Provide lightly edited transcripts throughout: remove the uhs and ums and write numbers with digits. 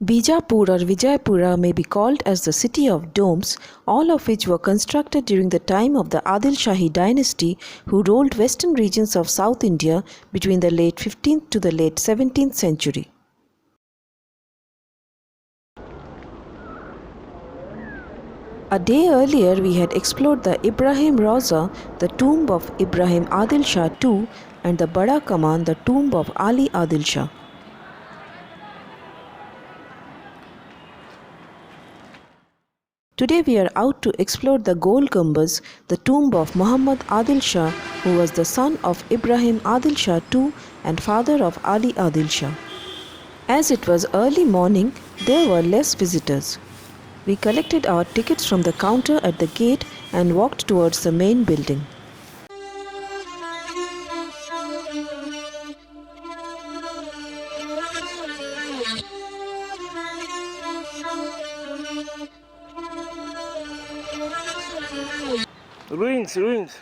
Bijapur or Vijayapura may be called as the city of domes, all of which were constructed during the time of the Adil Shahi dynasty who ruled western regions of South India between the late 15th to the late 17th century. A day earlier we had explored the Ibrahim Roza, the tomb of Ibrahim Adil Shah II, and the Bada Kaman, the tomb of Ali Adil Shah. Today we are out to explore the Golgumbaz, the tomb of Muhammad Adil Shah, who was the son of Ibrahim Adil Shah II and father of Ali Adil Shah. As it was early morning, there were less visitors. We collected our tickets from the counter at the gate and walked towards the main building. Ruins.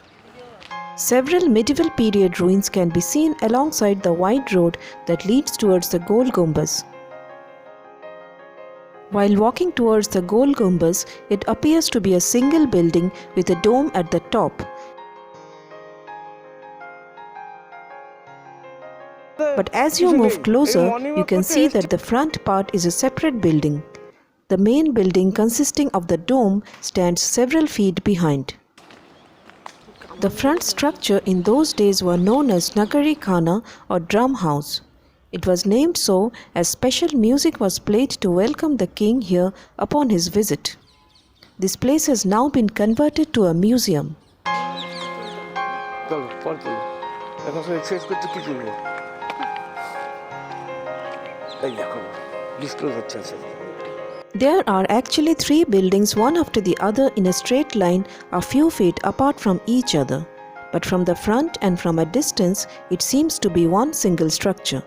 Several medieval period ruins can be seen alongside the wide road that leads towards the Golgombuz. While walking towards the Golgombuz, it appears to be a single building with a dome at the top. But as you move closer, you can see that the front part is a separate building. The main building consisting of the dome stands several feet behind. The front structure in those days were known as Nagari Khana or drum house. It was named so as special music was played to welcome the king here upon his visit. This place has now been converted to a museum. There are actually three buildings, one after the other in a straight line a few feet apart from each other. But from the front and from a distance, it seems to be one single structure.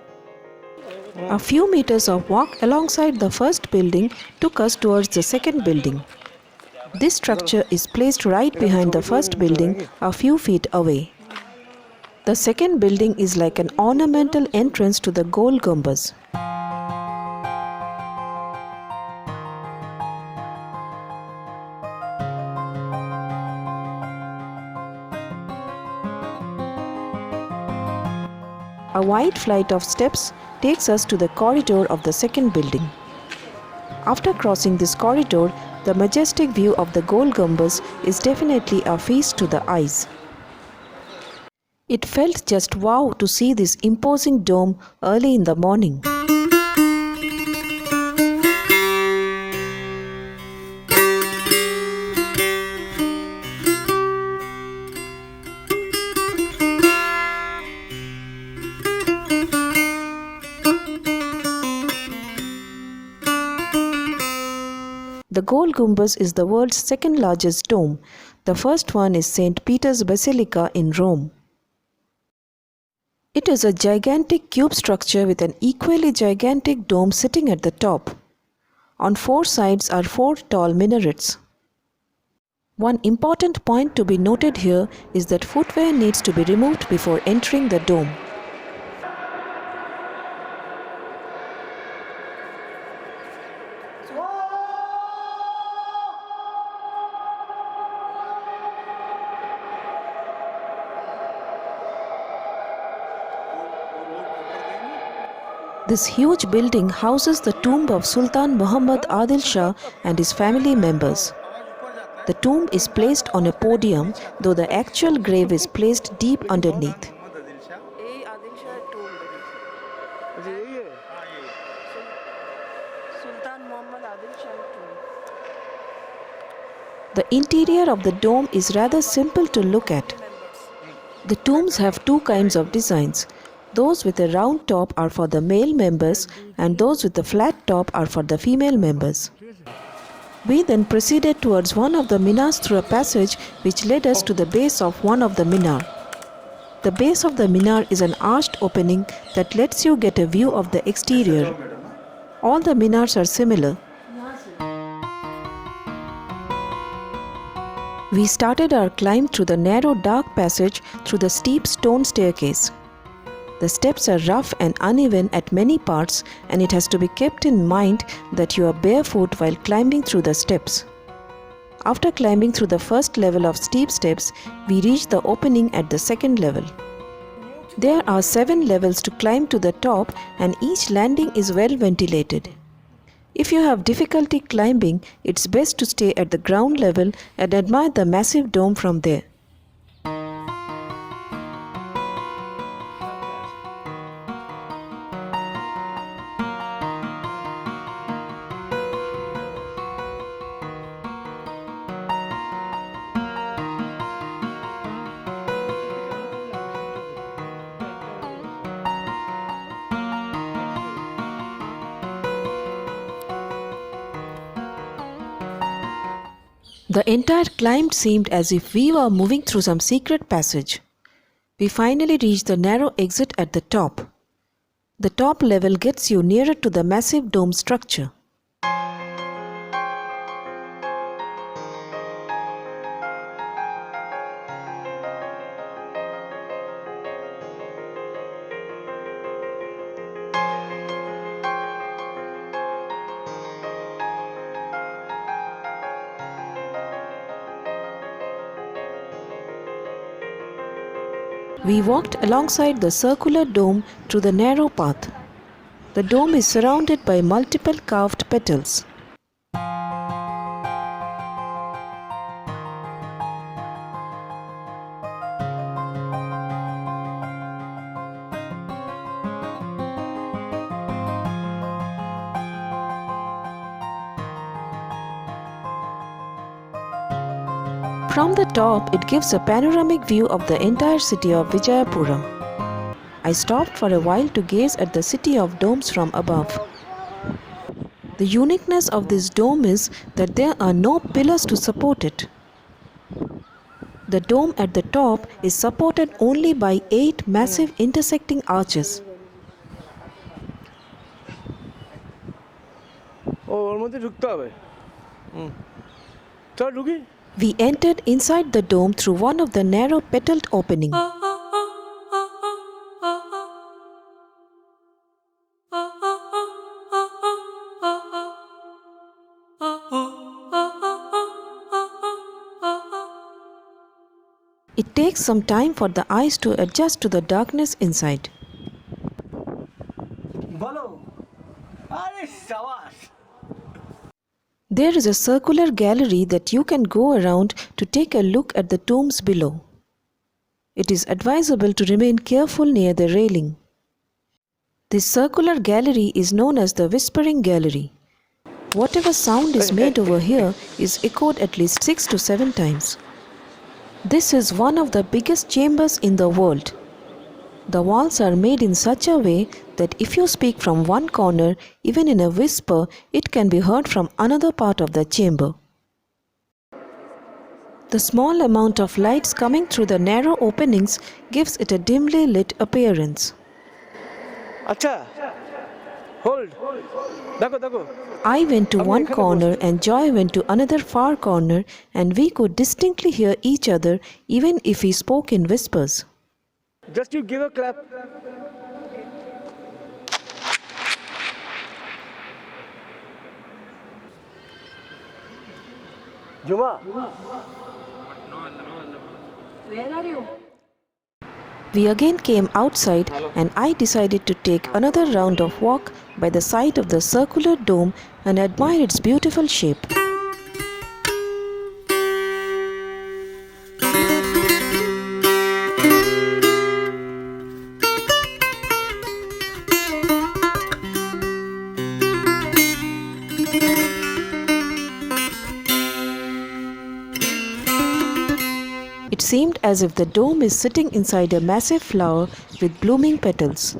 A few meters of walk alongside the first building took us towards the second building. This structure is placed right behind the first building a few feet away. The second building is like an ornamental entrance to the Golgumbaz. A wide flight of steps takes us to the corridor of the second building. After crossing this corridor, the majestic view of the Golgumbaz is definitely a feast to the eyes. It felt just wow to see this imposing dome early in the morning. The Golgumbaz is the world's second largest dome. The first one is St. Peter's Basilica in Rome. It is a gigantic cube structure with an equally gigantic dome sitting at the top. On four sides are four tall minarets. One important point to be noted here is that footwear needs to be removed before entering the dome. This huge building houses the tomb of Sultan Mohammad Adil Shah and his family members. The tomb is placed on a podium, though the actual grave is placed deep underneath. The interior of the dome is rather simple to look at. The tombs have two kinds of designs. Those with a round top are for the male members and those with a flat top are for the female members. We then proceeded towards one of the minars through a passage which led us to the base of one of the minar. The base of the minar is an arched opening that lets you get a view of the exterior. All the minars are similar. We started our climb through the narrow dark passage through the steep stone staircase. The steps are rough and uneven at many parts, and it has to be kept in mind that you are barefoot while climbing through the steps. After climbing through the first level of steep steps, we reach the opening at the second level. There are 7 levels to climb to the top, and each landing is well ventilated. If you have difficulty climbing, it's best to stay at the ground level and admire the massive dome from there. The entire climb seemed as if we were moving through some secret passage. We finally reached the narrow exit at the top. The top level gets you nearer to the massive dome structure. We walked alongside the circular dome through the narrow path. The dome is surrounded by multiple carved petals. From the top, it gives a panoramic view of the entire city of Vijayapura. I stopped for a while to gaze at the city of domes from above. The uniqueness of this dome is that there are no pillars to support it. The dome at the top is supported only by 8 massive intersecting arches. We entered inside the dome through one of the narrow petaled openings. It takes some time for the eyes to adjust to the darkness inside. There is a circular gallery that you can go around to take a look at the tombs below. It is advisable to remain careful near the railing. This circular gallery is known as the Whispering Gallery. Whatever sound is made over here is echoed at least 6 to 7 times. This is one of the biggest chambers in the world. The walls are made in such a way that if you speak from one corner, even in a whisper, it can be heard from another part of the chamber. The small amount of lights coming through the narrow openings gives it a dimly lit appearance. Acha, hold. I went to one corner and Joy went to another far corner, and we could distinctly hear each other even if we spoke in whispers. Just you give a clap. Juma. Where are you? We again came outside, and I decided to take another round of walk by the side of the circular dome and admire its beautiful shape. It seemed as if the dome is sitting inside a massive flower with blooming petals.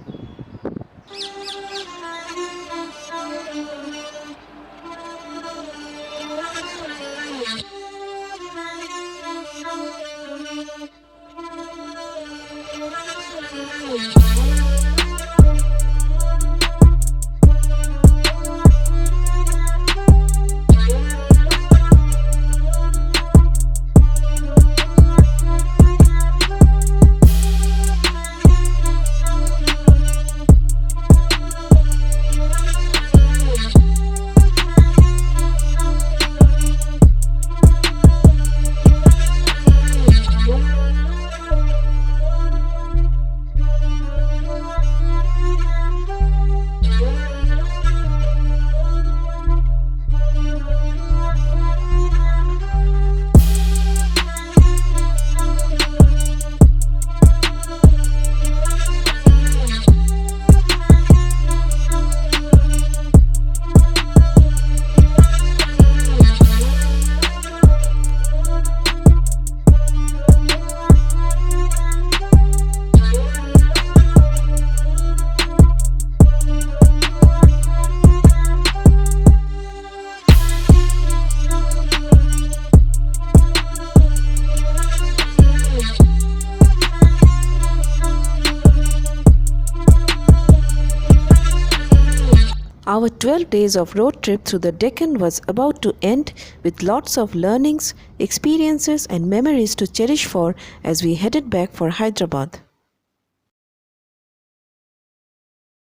12 days of road trip through the Deccan was about to end with lots of learnings, experiences and memories to cherish for as we headed back for Hyderabad.